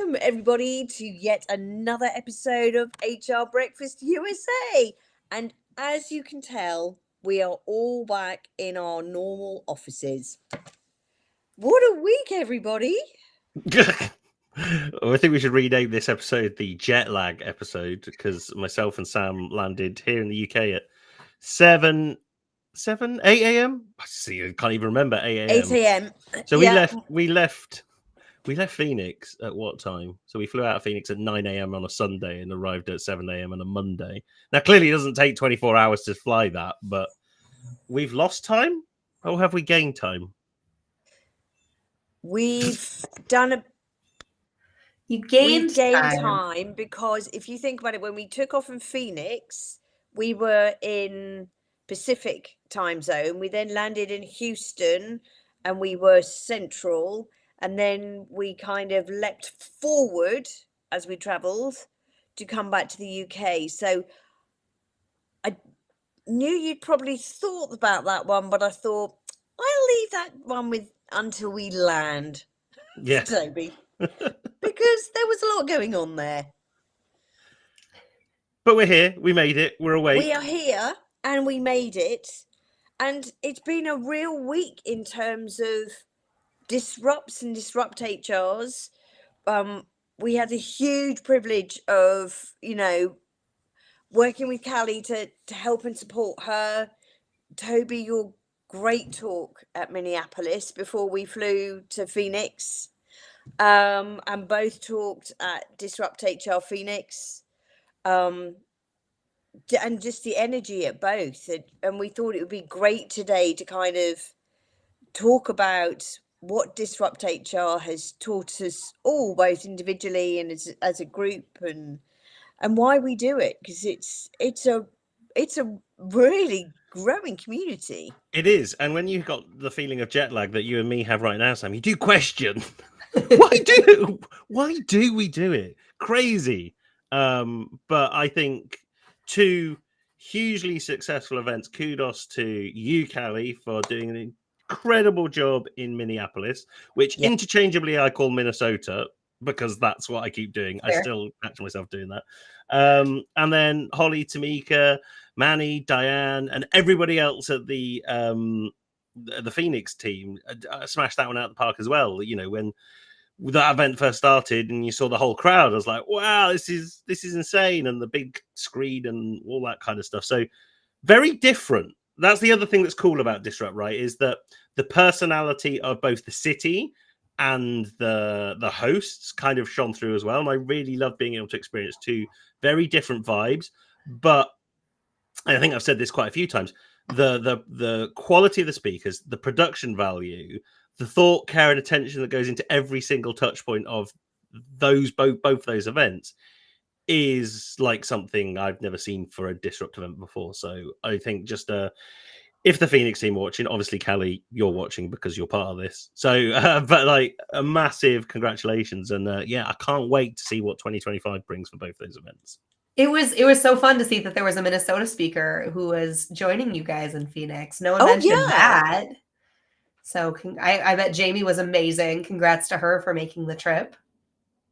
Welcome, everybody, to yet another episode of HR Breakfast USA. And as you can tell, we are all back in our normal offices. What a week, everybody. I think we should rename this episode the jet lag episode, because myself and Sam landed here in the UK at 8 a.m. See, I can't even remember 8 a.m. 8 a.m. So we left Phoenix at what time? So we flew out of Phoenix at 9 a.m. on a Sunday and arrived at 7 a.m. on a Monday. Now, clearly, it doesn't take 24 hours to fly that, but we've lost time, or have we gained time? We've done a... We've gained time because if you think about it, when we took off from Phoenix, we were in Pacific time zone. We then landed in Houston and we were Central. And then we kind of leapt forward as we travelled to come back to the UK. So I knew you'd probably thought about that one, but I thought I'll leave that one with until we land. Yeah, Toby, because there was a lot going on there. But we're here. We made it. We're awake. We are here and we made it. And it's been a real week in terms of disrupts and disrupt HRs. We had the huge privilege of, working with Callie to help and support her. Toby, your great talk at Minneapolis before we flew to Phoenix. And both talked at DisruptHR Phoenix. And just the energy at both. And we thought it would be great today to kind of talk about what DisruptHR has taught us all, both individually and as a group, and why we do it, because it's a really growing community. It is, and when you've got the feeling of jet lag that you and me have right now, Sam, you do question why do we do it? Crazy. But I think two hugely successful events. Kudos to you, Callie, for doing an incredible job in Minneapolis, which interchangeably I call Minnesota, because that's what I keep doing. Fair. I still catch myself doing that. And then Holly, Tamika, Manny, Diane, and everybody else at the Phoenix team smashed that one out of the park as well. When that event first started and you saw the whole crowd, I was like, wow, this is insane, and the big screen and all that kind of stuff. So very different. That's the other thing that's cool about Disrupt, right? Is that the personality of both the city and the hosts kind of shone through as well. And I really love being able to experience two very different vibes. But I think I've said this quite a few times, the quality of the speakers, the production value, the thought, care, and attention that goes into every single touch point of those both those events is like something I've never seen for a Disrupt event before. So I think just if the Phoenix team are watching, obviously Callie, you're watching because you're part of this. So, but like a massive congratulations, and I can't wait to see what 2025 brings for both those events. It was so fun to see that there was a Minnesota speaker who was joining you guys in Phoenix. No one mentioned that. So I bet Jamie was amazing. Congrats to her for making the trip.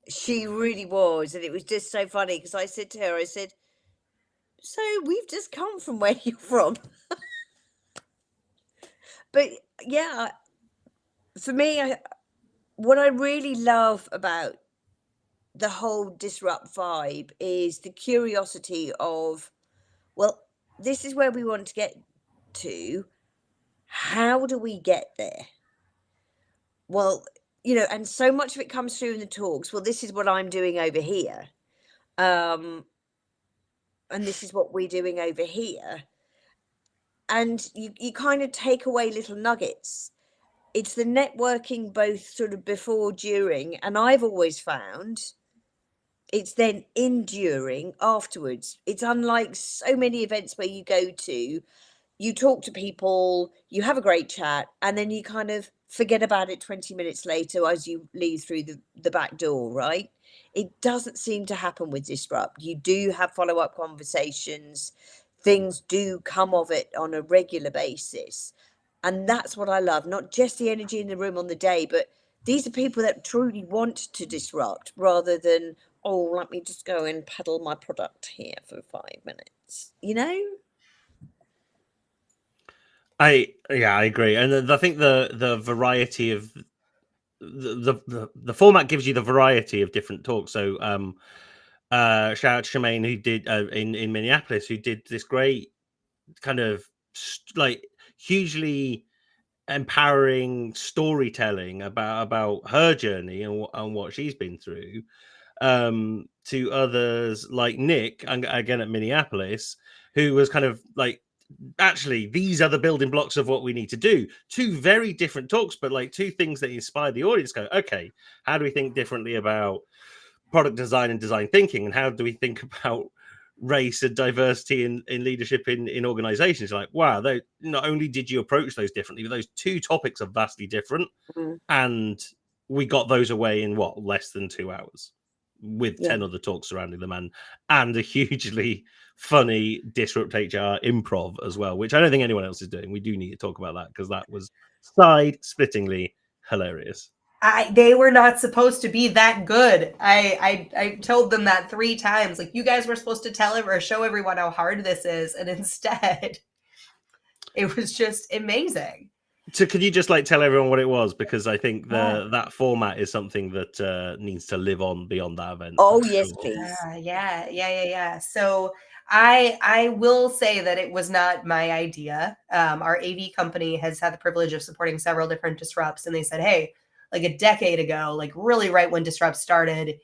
She really was. And it was just so funny because I said to her, so we've just come from where you're from. But yeah, for me, what I really love about the whole Disrupt vibe is the curiosity of, well, this is where we want to get to. How do we get there? Well, and so much of it comes through in the talks. Well, this is what I'm doing over here. And this is what we're doing over here. And you kind of take away little nuggets. It's the networking both sort of before, during, and I've always found it's then enduring afterwards. It's unlike so many events where you go to, you talk to people, you have a great chat, and then you kind of forget about it 20 minutes later as you leave through the back door, right? It doesn't seem to happen with Disrupt. You do have follow-up conversations. Things do come of it on a regular basis. And that's what I love, not just the energy in the room on the day, but these are people that truly want to disrupt rather than, oh, let me just go and peddle my product here for 5 minutes, you know? I agree, and I think the variety of the format gives you the variety of different talks. So shout out to Shemaine, who did in Minneapolis, who did this great kind of like hugely empowering storytelling about her journey and what she's been through, to others like Nick, again at Minneapolis, who was kind of like, actually, these are the building blocks of what we need to do. Two very different talks, but like two things that inspire the audience. Go, okay, how do we think differently about product design and design thinking, and how do we think about race and diversity in leadership in organizations? Like, wow, not only did you approach those differently, but those two topics are vastly different, and we got those away in what, less than 2 hours, with 10 other talks surrounding them, and a hugely funny DisruptHR improv as well, which I don't think anyone else is doing. We do need to talk about that, because that was side-splittingly hilarious. They were not supposed to be that good. I told them that 3 times. Like, you guys were supposed to tell or show everyone how hard this is, and instead, it was just amazing. So, could you just like tell everyone what it was? Because I think that format is something that needs to live on beyond that event. Oh yes, please. Yeah. So I will say that it was not my idea. Our AV company has had the privilege of supporting several different disrupts, and they said, hey, like a decade ago, like really right when Disrupt started,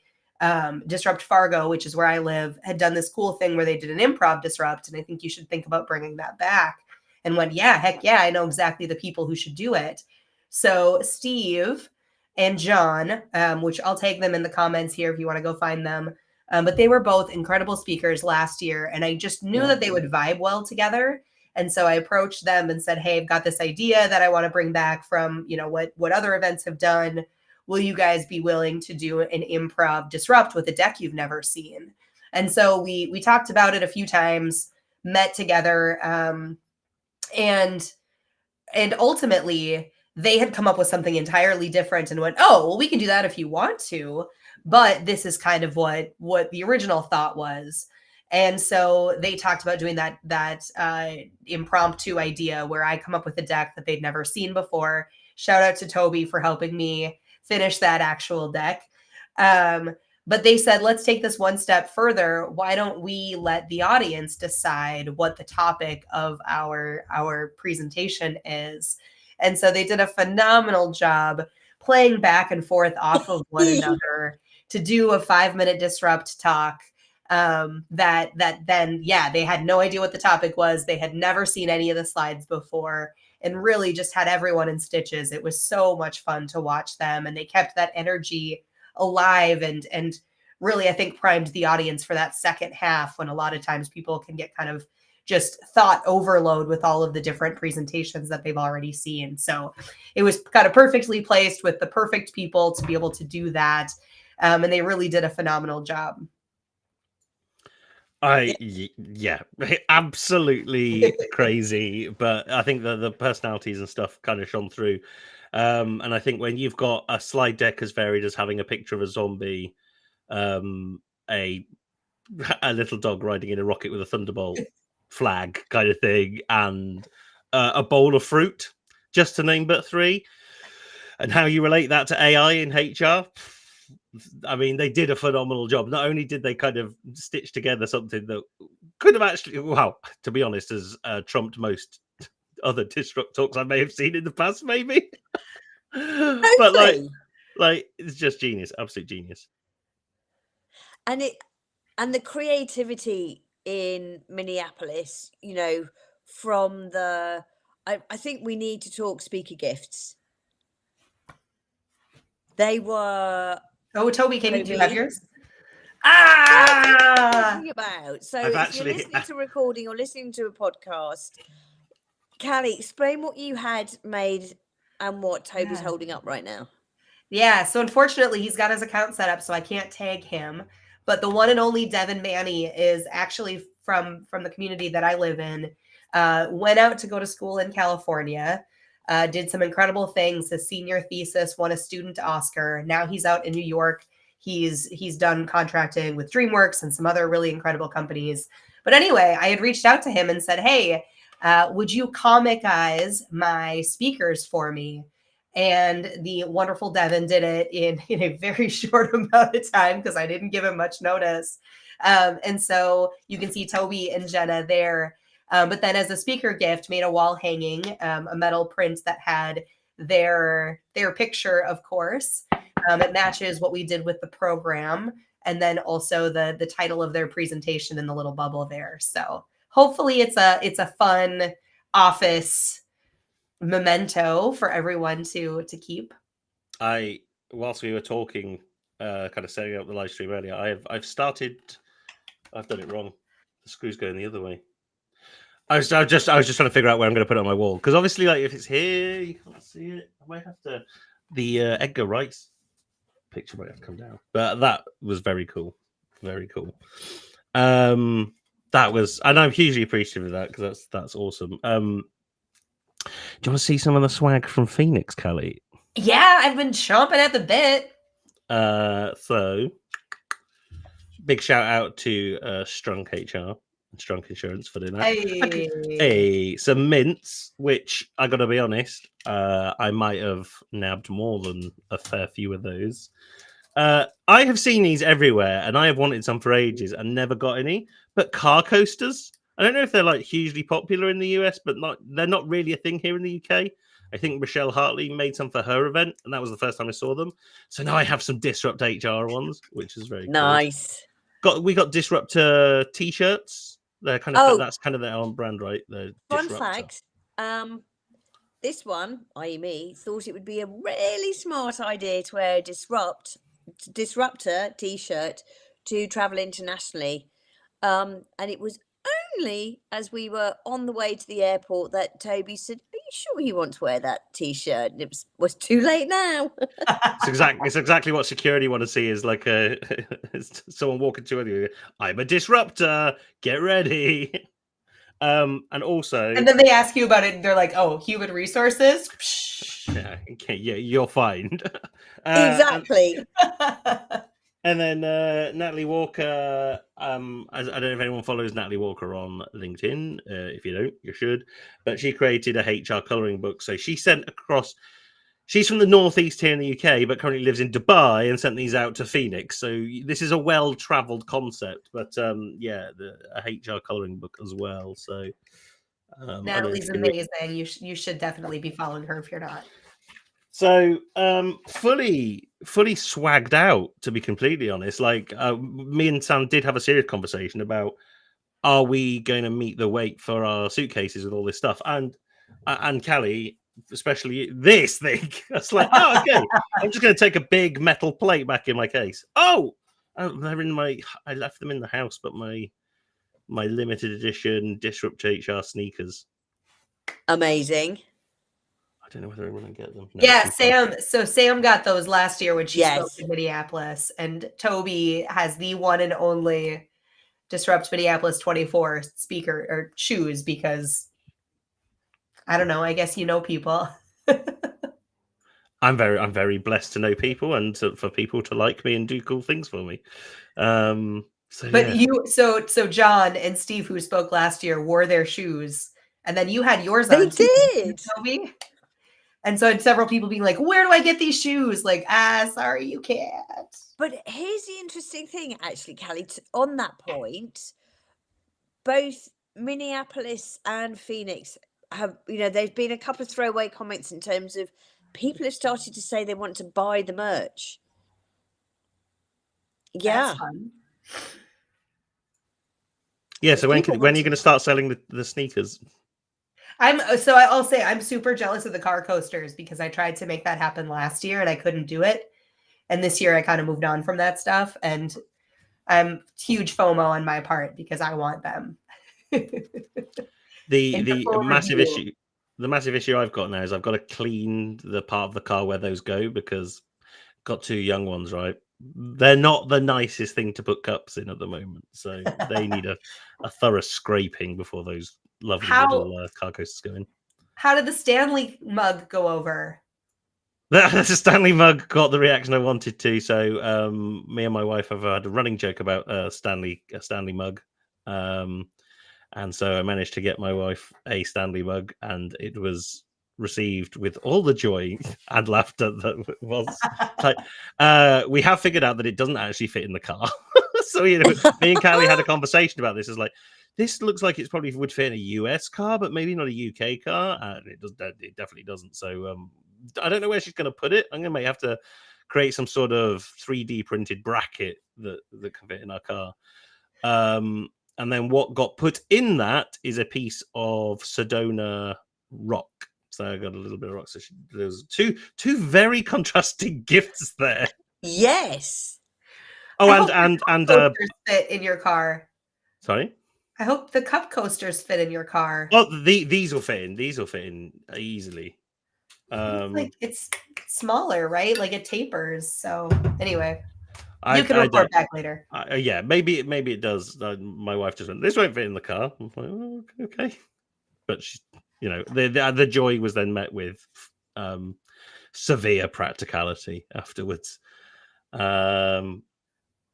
Disrupt Fargo, which is where I live, had done this cool thing where they did an improv disrupt, and I think you should think about bringing that back. And went, yeah, heck yeah, I know exactly the people who should do it. So Steve and John, which I'll tag them in the comments here if you want to go find them, but they were both incredible speakers last year, and I just knew that they would vibe well together. And so I approached them and said, hey, I've got this idea that I want to bring back from, what other events have done. Will you guys be willing to do an improv disrupt with a deck you've never seen? And so we talked about it a few times, met together, and ultimately they had come up with something entirely different and went, oh, well, we can do that if you want to, but this is kind of what the original thought was. And so they talked about doing that impromptu idea where I come up with a deck that they'd never seen before. Shout out to Toby for helping me finish that actual deck. But they said, let's take this one step further. Why don't we let the audience decide what the topic of our presentation is? And so they did a phenomenal job playing back and forth off of one another to do a 5-minute disrupt talk. That then, they had no idea what the topic was. They had never seen any of the slides before, and really just had everyone in stitches. It was so much fun to watch them, and they kept that energy alive and really, I think, primed the audience for that second half, when a lot of times people can get kind of just thought overload with all of the different presentations that they've already seen. So it was kind of perfectly placed with the perfect people to be able to do that. And they really did a phenomenal job. Absolutely crazy, but I think the personalities and stuff kind of shone through. And I think when you've got a slide deck as varied as having a picture of a zombie, a little dog riding in a rocket with a thunderbolt flag kind of thing, and a bowl of fruit, just to name but 3, and how you relate that to AI in HR. I mean, they did a phenomenal job. Not only did they kind of stitch together something that could have actually, to be honest, has trumped most other disrupt talks I may have seen in the past, maybe. But like it's just genius, absolute genius. And the creativity in Minneapolis, from I think we need to talk speaker gifts. They were. Oh, Toby, do you have yours? About. So if you're listening to a recording or listening to a podcast, Callie, explain what you had made and what Toby's holding up right now. Yeah, so unfortunately, he's got his account set up, so I can't tag him. But the one and only Devin Manny is actually from the community that I live in. Went out to go to school in California. did some incredible things. His senior thesis won a student Oscar. Now he's out in New York. He's done contracting with DreamWorks and some other really incredible companies. But anyway, I had reached out to him and said, hey, would you comicize my speakers for me? And the wonderful Devin did it in a very short amount of time because I didn't give him much notice. And so you can see Toby and Jenna there. But then as a speaker gift, made a wall hanging, a metal print that had their picture, of course. It matches what we did with the program. And then also the title of their presentation in the little bubble there. So hopefully it's a fun office memento for everyone to keep. Whilst we were talking, kind of setting up the live stream earlier, I've done it wrong. The screw's going the other way. I was just trying to figure out where I'm going to put it on my wall, because obviously, like, if it's here, you can't see it. I might have to. The Edgar Wright's picture might have to come down, but that was very cool. Very cool. That was, and I'm hugely appreciative of that, because that's awesome. Do you want to see some of the swag from Phoenix, Callie? Yeah, I've been chomping at the bit. So big shout out to Strunk HR and Strunk Insurance for doing that. Hey, some mints, which I gotta be honest, I might have nabbed more than a fair few of those. I have seen these everywhere, and I have wanted some for ages and never got any. But car coasters, I don't know if they're like hugely popular in the US, but they're not really a thing here in the UK. I think Michelle Hartley made some for her event, and that was the first time I saw them. So now I have some DisruptHR ones, which is very nice. Cool. We got DisruptHR t-shirts. They're kind of that's kind of their own brand, right? The fun fact. This one, i.e. me, thought it would be a really smart idea to wear a Disruptor t-shirt to travel internationally. And it was only as we were on the way to the airport that Toby said, "Are you sure you want to wear that t-shirt?" And it was too late now. It's exactly what security want to see, is like someone walking to you. I'm a disruptor. Get ready. And also, and then they ask you about it, and they're like, "Oh, human resources." Yeah, you're fine. Exactly. And then Natalie Walker. I don't know if anyone follows Natalie Walker on LinkedIn. If you don't, you should. But she created a HR coloring book. So she sent across. She's from the Northeast here in the UK, but currently lives in Dubai, and sent these out to Phoenix. So this is a well-traveled concept. But a HR coloring book as well. So Natalie's amazing. You should definitely be following her if you're not. So fully swagged out, to be completely honest. Like me and Sam did have a serious conversation about, are we going to meet the weight for our suitcases with all this stuff? And Callie, especially this thing, it's like, oh, okay, I'm just going to take a big metal plate back in my case. Oh, they're in I left them in the house, but my limited edition DisruptHR sneakers. Amazing. I don't know whether everyone can get them. No, yeah, Sam. So Sam got those last year when she spoke in Minneapolis, and Toby has the one and only Disrupt Minneapolis 24 speaker or shoes, because I don't know. I guess you know people. I'm very blessed to know people, and for people to like me and do cool things for me. So John and Steve, who spoke last year, wore their shoes, and then you had yours on. They did, Toby. And so I had several people being like, "Where do I get these shoes?" Like, sorry, you can't. But here's the interesting thing, actually, Callie, on that point, both Minneapolis and Phoenix have, there's been a couple of throwaway comments in terms of people have started to say they want to buy the merch. Yeah. That's fun. Yeah, so when are you going to start selling the sneakers? I'll say I'm super jealous of the car coasters, because I tried to make that happen last year and I couldn't do it. And this year I kind of moved on from that stuff, and I'm huge FOMO on my part because I want them. The massive issue I've got now is I've got to clean the part of the car where those go, because I've got two young ones, right? They're not the nicest thing to put cups in at the moment, so they need a thorough scraping before those lovely little car coasters go in. How did the Stanley mug go over? The Stanley mug got the reaction I wanted to. So me and my wife have had a running joke about a Stanley mug. And so I managed to get my wife a Stanley mug, and it was received with all the joy and laughter that was. We have figured out that it doesn't actually fit in the car. So me and Callie had a conversation about this. It's like, this looks like it probably would fit in a US car, but maybe not a UK car. And it definitely doesn't. So I don't know where she's going to put it. I'm going to have to create some sort of 3D printed bracket that can fit in our car. And then what got put in that is a piece of Sedona rock. So I got a little bit of rock. So there's two very contrasting gifts there. Yes. Oh, and coasters fit in your car. Sorry. I hope the cup coasters fit in your car. Oh, these will fit in. These will fit in easily. Like it's smaller, right? Like it tapers. So anyway. You can report back later. Yeah, maybe it does. My wife just went, this won't fit in the car. I'm like, oh, okay. But she, the joy was then met with severe practicality afterwards.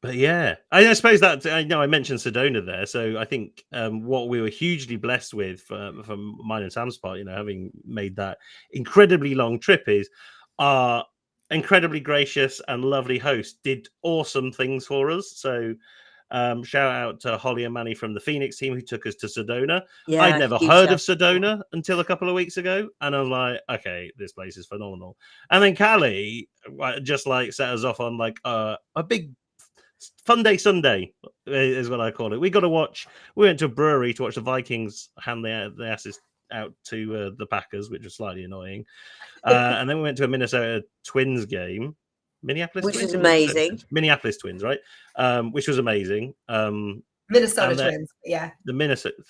But yeah, I suppose that I mentioned Sedona there. So I think what we were hugely blessed with from mine and Sam's part, having made that incredibly long trip, is our incredibly gracious and lovely host did awesome things for us. So shout out to Holly and Manny from the Phoenix team who took us to Sedona. Yeah, I'd never heard of Sedona until a couple of weeks ago, and I was like, okay, this place is phenomenal. And then Callie just set us off on a big fun day Sunday is what I call it. We went to a brewery to watch the Vikings hand the asses out to the Packers, which was slightly annoying. And then we went to a Minnesota Twins game. Minneapolis Which Twins? was amazing. Minneapolis Twins, right? Which was amazing. Minnesota Twins, yeah. The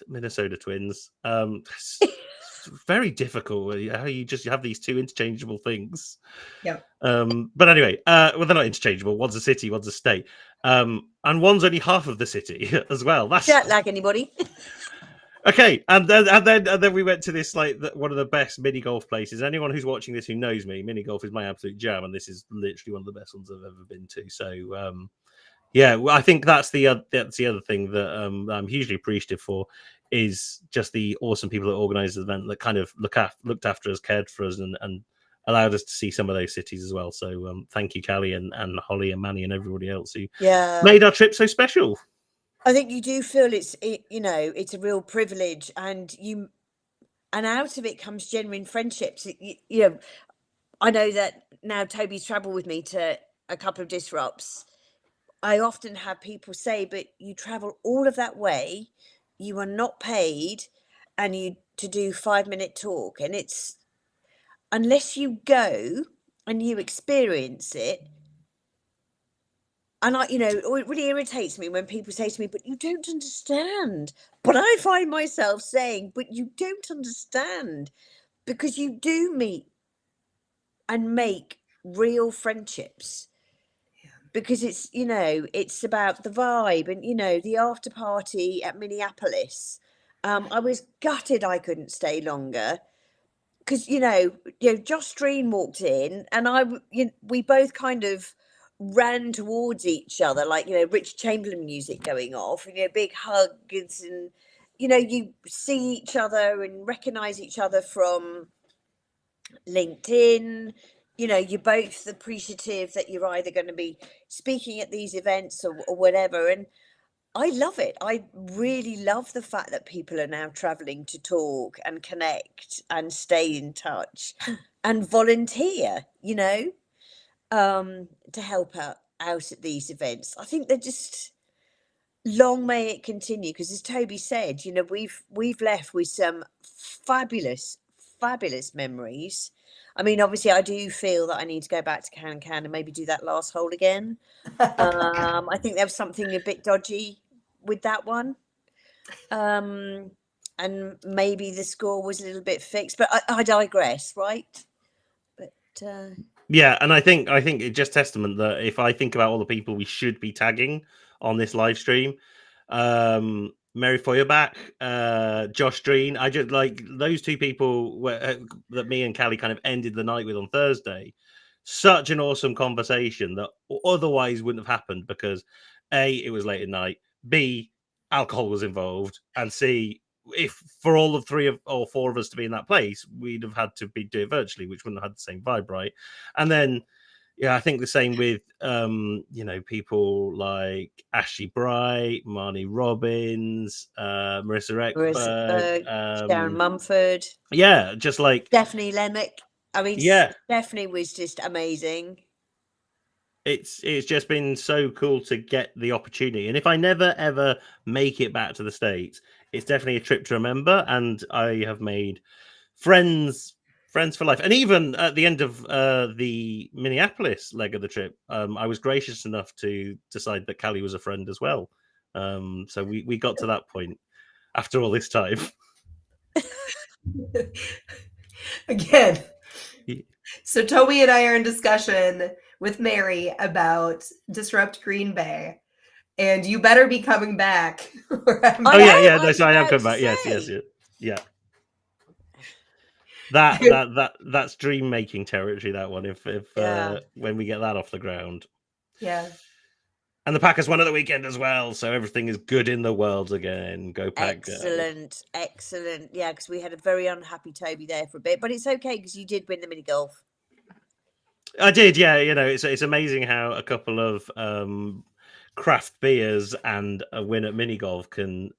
Minnesota Twins. It's very difficult how you have these two interchangeable things. Yeah. But anyway, they're not interchangeable. One's a city, one's a state. And one's only half of the city as well. That's jet lag, anybody? Okay, and then we went to this one of the best mini golf places. Anyone who's watching this who knows me, mini golf is my absolute jam, and this is literally one of the best ones I've ever been to. So yeah, I think that's the other thing that I'm hugely appreciative for, is just the awesome people that organised the event that kind of looked after us, cared for us, and allowed us to see some of those cities as well. So thank you, Callie and Holly and Manny and everybody else who made our trip so special. I think you do feel it's a real privilege, and out of it comes genuine friendships. I know that now Toby's travelled with me to a couple of disrupts. I often have people say, but you travel all of that way, you are not paid, and you to do 5-minute talk, and it's, unless you go and you experience it. And it really irritates me when people say to me, but you don't understand. But I find myself saying, but you don't understand, because you do meet and make real friendships. Yeah. Because it's about the vibe, and, the after party at Minneapolis. I was gutted I couldn't stay longer, because, Josh Stream walked in, and we both kind of ran towards each other, Rich Chamberlain music going off, and big hugs, and you see each other and recognize each other from LinkedIn. You're both appreciative that you're either going to be speaking at these events or whatever, and I love it. I really love the fact that people are now traveling to talk and connect and stay in touch and volunteer, to help out at these events. I think they're just, long may it continue, because as Toby said, we've left with some fabulous memories. I mean, obviously I do feel that I need to go back to Can and maybe do that last hole again. I think there was something a bit dodgy with that one, and maybe the score was a little bit fixed, but I digress, right? But yeah, and I think it's just testament that if I think about all the people we should be tagging on this live stream, Mary Feuerbach, Josh Dreen. I just like those two people that me and Callie kind of ended the night with on Thursday. Such an awesome conversation that otherwise wouldn't have happened because A, it was late at night, B, alcohol was involved, and C, if for all of 3 or 4 of us to be in that place, we'd have had to do it virtually, which wouldn't have had the same vibe, right? And then yeah, I think the same with people like Ashley Bright, Marnie Robbins, Marissa Ekberg, Sharon Mumford. Yeah, just like Stephanie Lemick. I mean, yeah, Stephanie was just amazing. It's just been so cool to get the opportunity. And if I never ever make it back to the States, it's definitely a trip to remember. And I have made friends for life. And even at the end of the Minneapolis leg of the trip, I was gracious enough to decide that Callie was a friend as well. So we got to that point after all this time. Again. So Toby and I are in discussion with Mary about Disrupt Green Bay. And you better be coming back. I am coming back. Yes. Yeah. That's dream making territory, that one, if when we get that off the ground. Yeah. And the Packers won at the weekend as well, so everything is good in the world again. Go Pack! Excellent. Yeah, because we had a very unhappy Toby there for a bit, but it's okay because you did win the mini golf. I did, yeah. It's amazing how a couple of craft beers and a win at mini golf can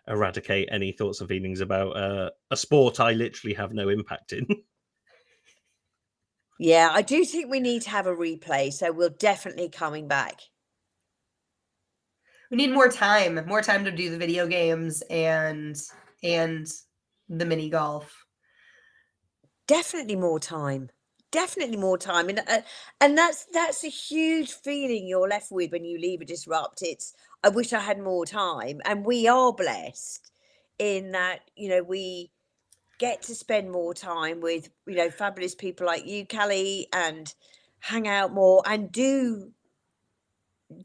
eradicate any thoughts and feelings about a sport I literally have no impact in. Yeah, I do think we need to have a replay, so we're definitely coming back. We need more time to do the video games and the mini golf. Definitely more time. And that's a huge feeling you're left with when you leave a Disrupt. It's I wish I had more time, and we are blessed in that we get to spend more time with fabulous people like you, Callie, and hang out more and do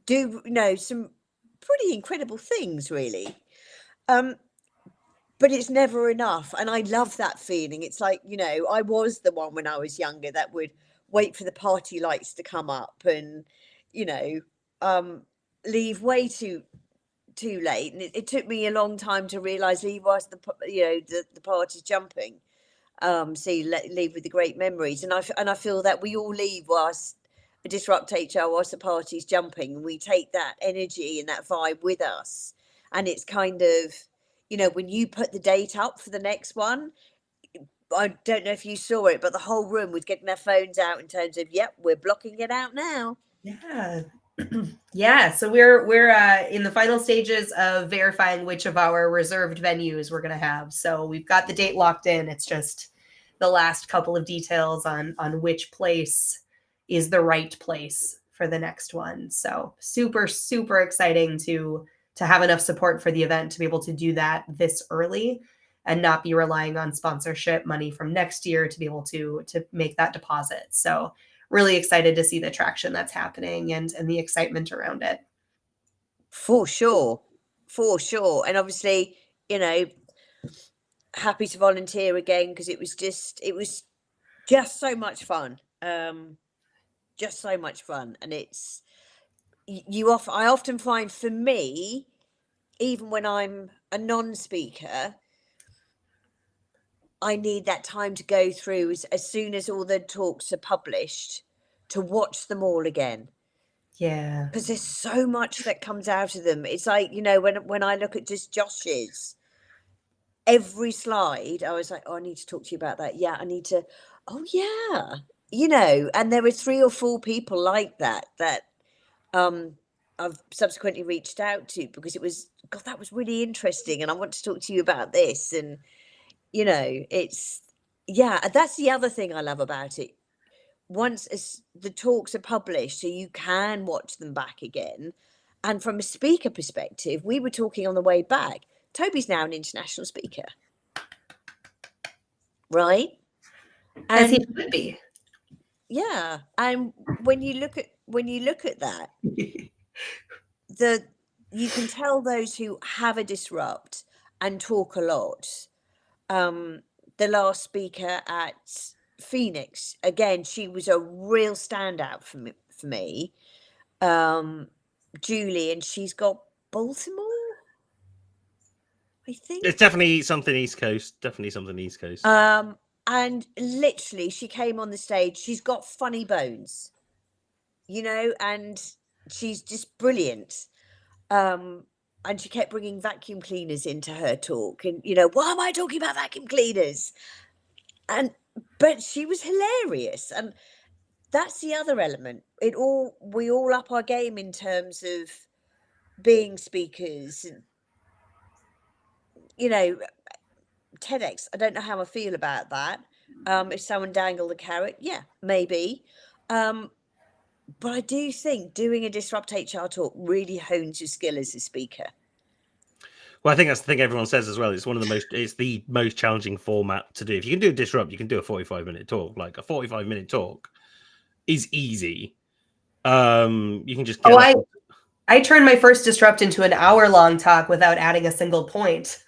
some pretty incredible things, really. But it's never enough. And I love that feeling. It's like, I was the one when I was younger that would wait for the party lights to come up and, leave way too late. And it took me a long time to realise leave whilst the party's jumping. So you leave with the great memories. And I feel that we all leave whilst a DisruptHR, whilst the party's jumping, and we take that energy and that vibe with us. And it's kind of, when you put the date up for the next one, I don't know if you saw it, but the whole room was getting their phones out in terms of, yep, we're blocking it out now. Yeah. Yeah. So we're in the final stages of verifying which of our reserved venues we're going to have. So we've got the date locked in. It's just the last couple of details on which place is the right place for the next one. So super, super exciting to have enough support for the event to be able to do that this early and not be relying on sponsorship money from next year to be able to make that deposit. So really excited to see the traction that's happening and the excitement around it. For sure. And obviously, happy to volunteer again because it was just so much fun. Just so much fun. And it's I often find for me, even when I'm a non-speaker, I need that time to go through as soon as all the talks are published to watch them all again. Yeah. Because there's so much that comes out of them. It's like, when I look at just Josh's, every slide, I was like, oh, I need to talk to you about that. Yeah, I need to, oh, yeah. And there were 3 or 4 people like that I've subsequently reached out to because it was, God, that was really interesting. And I want to talk to you about this. And, it's, that's the other thing I love about it. Once the talks are published, so you can watch them back again. And from a speaker perspective, we were talking on the way back. Toby's now an international speaker. Right? As he should be. Yeah. And when you look at that, the you can tell those who have a disrupt and talk a lot. The last speaker at Phoenix, again, she was a real standout for me. Julie, and she's got Baltimore, I think. It's definitely something East Coast. Definitely something East Coast. And literally, she came on the stage. She's got funny bones, you know, and she's just brilliant. And she kept bringing vacuum cleaners into her talk, and you know, why am I talking about vacuum cleaners? But she was hilarious, and that's the other element. We all up our game in terms of being speakers, and you know, TEDx. I don't know how I feel about that. If someone dangled a carrot, yeah, maybe. But I do think doing a Disrupt HR talk really hones your skill as a speaker. Well, I think that's the thing everyone says as well. It's the most challenging format to do. If you can do a Disrupt, you can do a 45-minute talk. Like a 45-minute talk is easy. You can just get I turned my first Disrupt into an hour-long talk without adding a single point.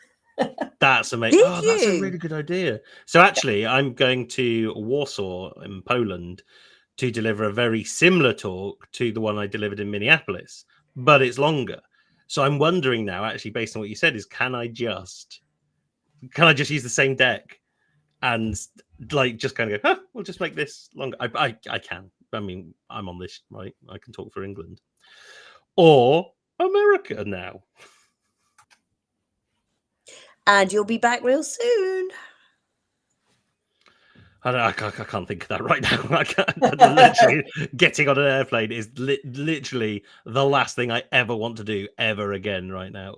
That's amazing. That's a really good idea. So actually, I'm going to Warsaw in Poland to deliver a very similar talk to the one I delivered in Minneapolis, but it's longer. So I'm wondering now, actually, based on what you said, is can I just use the same deck and like just kind of go, we'll just make this longer. I can. I mean, I'm on this, right? I can talk for England or America now. And you'll be back real soon. I can't think of that right now. Literally, getting on an airplane is literally the last thing I ever want to do ever again right now.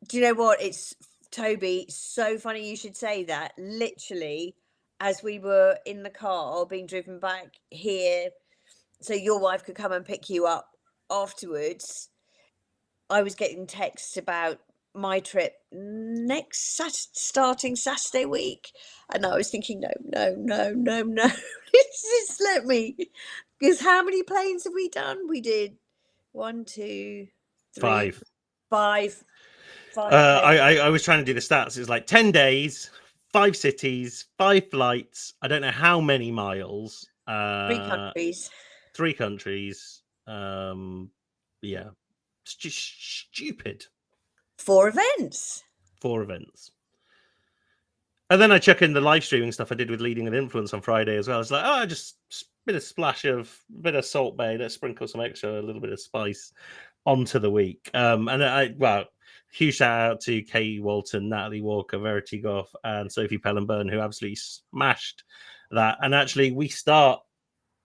Do you know what? It's Toby, so funny you should say that. Literally, as we were in the car being driven back here, so your wife could come and pick you up afterwards, I was getting texts about my trip starting Saturday week, and I was thinking, no, just let me, because how many planes have we done? We did 1, 2, 3, 5. I was trying to do the stats. It's like 10 days, 5 cities, 5 flights. I don't know how many miles. 3 countries. 3 countries. Yeah, it's just stupid. 4 events. 4 events. And then I check in the live streaming stuff I did with Leading with Influence on Friday as well. It's like, just a bit of splash of a bit of Salt Bay. Let's sprinkle some extra, a little bit of spice onto the week. And huge shout out to Kay Walton, Natalie Walker, Verity Goff, and Sophie Pellenburn, who absolutely smashed that. And actually, we start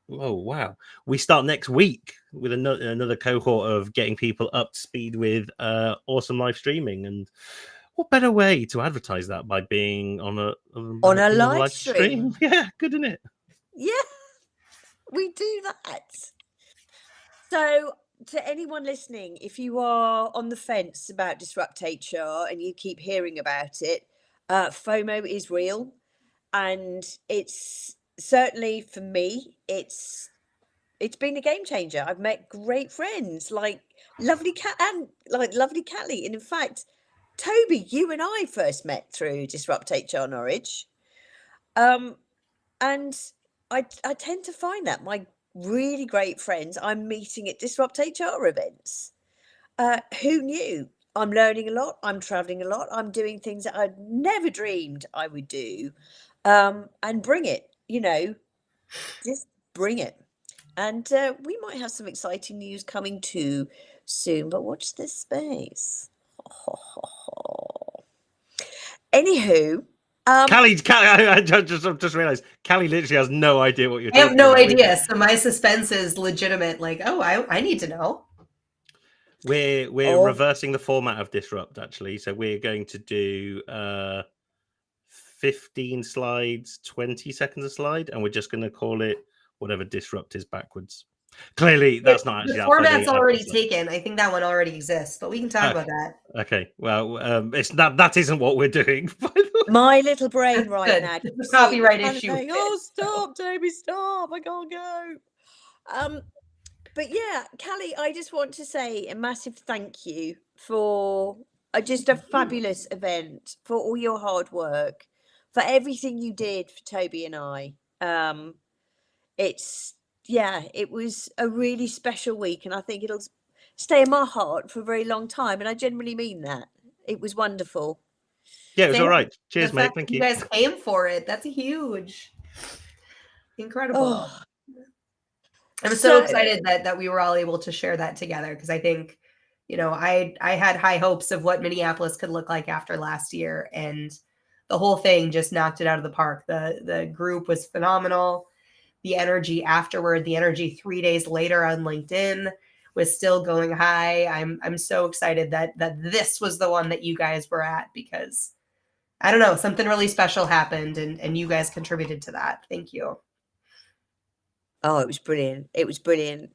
next week with another cohort of getting people up to speed with awesome live streaming. And what better way to advertise that by being on a live stream? Yeah, good, isn't it? Yeah, we do that. So to anyone listening, if you are on the fence about Disrupt HR and you keep hearing about it, FOMO is real, and it's certainly for me, it's been a game changer. I've met great friends like lovely Callie, and in fact, Toby, you and I first met through Disrupt HR Norwich, and I tend to find that my really great friends I'm meeting at Disrupt HR events. Who knew? I'm learning a lot. I'm traveling a lot. I'm doing things that I'd never dreamed I would do, and bring it. Just bring it. And we might have some exciting news coming too soon. But watch this space. Anywho. Callie, I just realized Callie literally has no idea what you're talking about. I have no idea. So my suspense is legitimate. Like, I need to know. We're reversing the format of Disrupt, actually. So we're going to do 15 slides, 20 seconds a slide, and we're just going to call it whatever Disrupt is backwards. Clearly, that's not actually the format's already taken. I think that one already exists, but we can talk about that. Okay. Well, it's that isn't what we're doing. My little brain right now. It's a copyright issue. Stop, Toby, stop! I can't go. But yeah, Callie, I just want to say a massive thank you for just a fabulous event, for all your hard work, for everything you did for Toby and I. It was a really special week, and I think it'll stay in my heart for a very long time. And I genuinely mean that. It was wonderful. Yeah, it was all right. Cheers, The mate. fact Thank that you. you guys came for it. That's huge. Incredible. Oh, I'm so excited that we were all able to share that together, because I think, you know, I had high hopes of what Minneapolis could look like after last year, and the whole thing just knocked it out of the park. The group was phenomenal. The energy afterward, the energy 3 days later on LinkedIn was still going high. I'm so excited that this was the one that you guys were at, because I don't know, something really special happened, and you guys contributed to that. Thank you. Oh, it was brilliant. It was brilliant.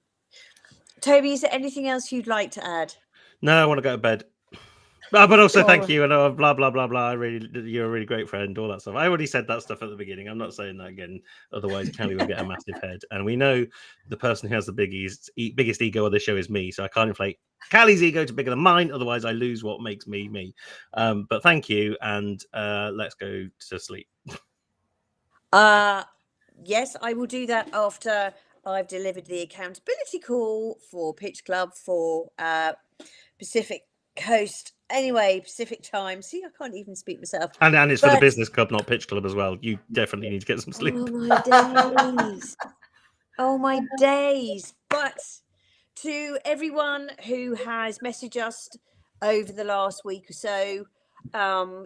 Toby, is there anything else you'd like to add? No, I want to go to bed. But also, thank you, and blah blah blah blah. You're a really great friend. All that stuff. I already said that stuff at the beginning. I'm not saying that again. Otherwise, Callie will get a massive head. And we know the person who has the biggest ego of the show is me, so I can't inflate Callie's ego to bigger than mine. Otherwise, I lose what makes me me. But thank you, and let's go to sleep. Yes, I will do that after I've delivered the accountability call for Pitch Club for Pacific Coast. Anyway, Pacific time. See, I can't even speak myself. And it's for the business club, not Pitch Club as well. You definitely need to get some sleep. Oh my days. Oh my days. But to everyone who has messaged us over the last week or so,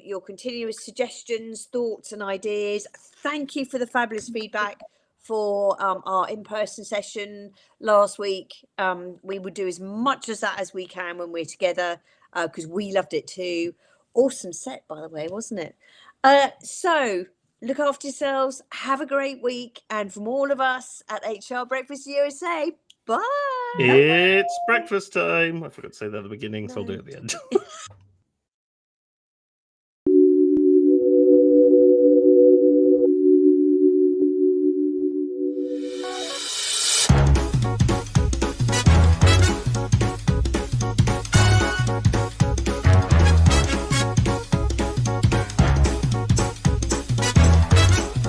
your continuous suggestions, thoughts and ideas, thank you for the fabulous feedback for our in-person session last week. We would do as much as that as we can when we're together, because we loved it too. Awesome set, by the way, wasn't it? So look after yourselves, have a great week, and from all of us at HR Breakfast USA, bye. It's breakfast time. I forgot to say that at the beginning, so I'll do it at the end.